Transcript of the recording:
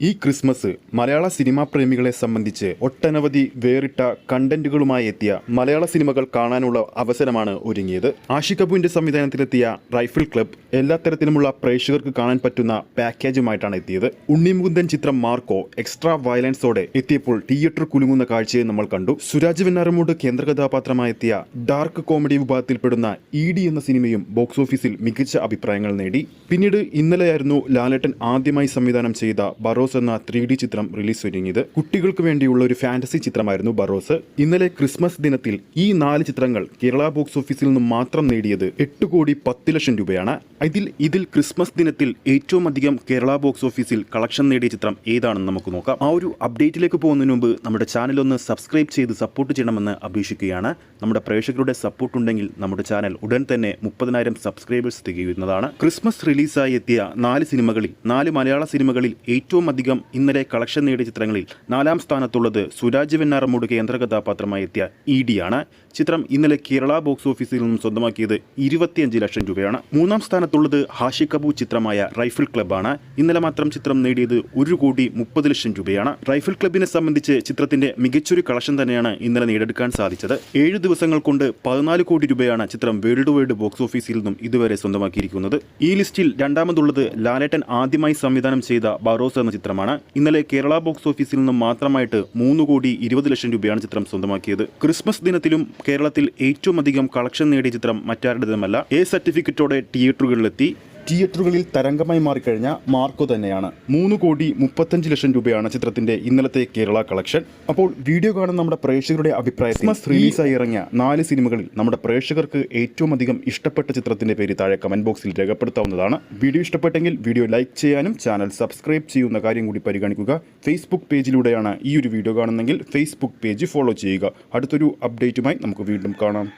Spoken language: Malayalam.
ഈ ക്രിസ്മസ് മലയാള സിനിമാ പ്രേമികളെ സംബന്ധിച്ച് ഒട്ടനവധി വേറിട്ട കണ്ടന്റുകളുമായി എത്തിയ മലയാള സിനിമകൾ കാണാനുള്ള അവസരമാണ് ഒരുങ്ങിയത്. ആഷിഖ് കപൂറിന്റെ സംവിധാനത്തിലെത്തിയ റൈഫിൾ ക്ലബ് എല്ലാ തരത്തിലുമുള്ള പ്രേക്ഷകർക്ക് കാണാൻ പറ്റുന്ന പാക്കേജുമായിട്ടാണ് എത്തിയത്. ഉണ്ണിമുകുന്ദൻ ചിത്രം മാർക്കോ എക്സ്ട്രാ വയലൻസോടെ എത്തിയപ്പോൾ തിയേറ്റർ കുലുങ്ങുന്ന കാഴ്ചയെ നമ്മൾ കണ്ടു. സുരാജ് വെഞ്ഞാറമൂട് കേന്ദ്ര കഥാപാത്രമായി എത്തിയ ഡാർക്ക് കോമഡി വിഭാഗത്തിൽപ്പെടുന്ന ED എന്ന സിനിമയും ബോക്സ് ഓഫീസിൽ മികച്ച അഭിപ്രായങ്ങൾ നേടി. പിന്നീട് ഇന്നലെയായിരുന്നു ലാലേട്ടൻ ആദ്യമായി സംവിധാനം ചെയ്ത ബറോസ് എന്ന 3D ചിത്രം റിലീസ് ഒരുങ്ങിയത്. കുട്ടികൾക്ക് വേണ്ടിയുള്ള ഒരു ഫാന്റസി ചിത്രമായിരുന്നു ബറോസ്. ഇന്നലെ ക്രിസ്മസ് ദിനത്തിൽ ഈ 4 ചിത്രങ്ങൾ കേരള ബോക്സ് ഓഫീസിൽ നിന്നും മാത്രം നേടിയത് 8,10,00,000 രൂപയാണ്. ഇതിൽ ക്രിസ്മസ് ദിനത്തിൽ ഏറ്റവും അധികം കേരള ബോക്സ് ഓഫീസിൽ കളക്ഷൻ നേടിയ ചിത്രം ഏതാണെന്ന് നമുക്ക് നോക്കാം. ആ ഒരു അപ്ഡേറ്റിലേക്ക് പോകുന്നതിന് മുമ്പ് നമ്മുടെ ചാനൽ ഒന്ന് സബ്സ്ക്രൈബ് ചെയ്ത് സപ്പോർട്ട് ചെയ്യണമെന്ന് അപേക്ഷിക്കുകയാണ്. നമ്മുടെ പ്രേക്ഷകരുടെ സപ്പോർട്ട് ഉണ്ടെങ്കിൽ നമ്മുടെ ചാനൽ ഉടൻ തന്നെ 30,000 സബ്സ്ക്രൈബേഴ്സ് തികയുന്നതാണ്. ക്രിസ്മസ് റിലീസായി എത്തിയ 4 മലയാള സിനിമകളിൽ ഏറ്റവും അധികം ഇന്നലെ കളക്ഷൻ നേടിയ ചിത്രങ്ങളിൽ 4ാം സ്ഥാനത്തുള്ളത് സുരാജ് വെഞ്ഞാറമൂട് കേന്ദ്ര കഥാപാത്രമായി എത്തിയ ED ആണ്. ചിത്രം ഇന്നലെ കേരള ബോക്സ് ഓഫീസിൽ നിന്നും സ്വന്തമാക്കിയത് 25 ലക്ഷം രൂപയാണ്. 3ാം സ്ഥാനത്തുള്ളത് ആഷിഖ് കപൂർ ചിത്രമായ റൈഫിൾ ക്ലബ് ആണ്. ഇന്നലെ മാത്രം ചിത്രം നേടിയത് 1,30,00,000 രൂപയാണ്. റൈഫിൾ ക്ലബിനെ സംബന്ധിച്ച് ചിത്രത്തിന്റെ മികച്ചൊരു കളക്ഷൻ തന്നെയാണ് ഇന്നലെ നേടിയെടുക്കാൻ സാധിച്ചത്. 7 ദിവസങ്ങൾ കൊണ്ട് 14 കോടി രൂപയാണ് ചിത്രം വേൾഡ് വൈഡ് ബോക്സ് ഓഫീസിൽ നിന്നും ഇതുവരെ സ്വന്തമാക്കിയിരിക്കുന്നത്. ഈ ലിസ്റ്റിൽ രണ്ടാമതുള്ളത് ലാലേട്ടൻ ആദ്യമായി സംവിധാനം ചെയ്ത ബറോസ് എന്ന ചിത്രമാണ്. ഇന്നലെ കേരള ബോക്സ് ഓഫീസിൽ നിന്നും മാത്രമായിട്ട് 3,20,00,000 രൂപയാണ് ചിത്രം സ്വന്തമാക്കിയത്. ക്രിസ്മസ് ദിനത്തിലും കേരളത്തിൽ ഏറ്റവും അധികം കളക്ഷൻ നേടിയ ചിത്രം മറ്റാരുടേതുമല്ല, A സർട്ടിഫിക്കറ്റോടെ തിയേറ്ററുകളിലെത്തി. തിയേറ്ററുകളിൽ തരംഗമായി മാറിക്കഴിഞ്ഞ മാർക്കോ തന്നെയാണ്. 3,35,00,000 രൂപയാണ് ചിത്രത്തിന്റെ ഇന്നലത്തെ കേരള കളക്ഷൻ. അപ്പോൾ വീഡിയോ കാണുന്ന നമ്മുടെ പ്രേക്ഷകരുടെ അഭിപ്രായത്തിൽ ക്രിസ്മസ് റിലീസായി ഇറങ്ങിയ 4 സിനിമകളിൽ നമ്മുടെ പ്രേക്ഷകർക്ക് ഏറ്റവും അധികം ഇഷ്ടപ്പെട്ട ചിത്രത്തിന്റെ പേര് താഴെ കമന്റ് ബോക്സിൽ രേഖപ്പെടുത്താവുന്നതാണ്. വീഡിയോ ഇഷ്ടപ്പെട്ടെങ്കിൽ വീഡിയോ ലൈക്ക് ചെയ്യാനും ചാനൽ സബ്സ്ക്രൈബ് ചെയ്യുന്ന കാര്യം കൂടി പരിഗണിക്കുക. ഫേസ്ബുക്ക് പേജിലൂടെയാണ് ഈ ഒരു വീഡിയോ കാണുന്നതെങ്കിൽ ഫേസ്ബുക്ക് പേജ് ഫോളോ ചെയ്യുക. അടുത്തൊരു അപ്ഡേറ്റുമായി നമുക്ക് വീണ്ടും കാണാം.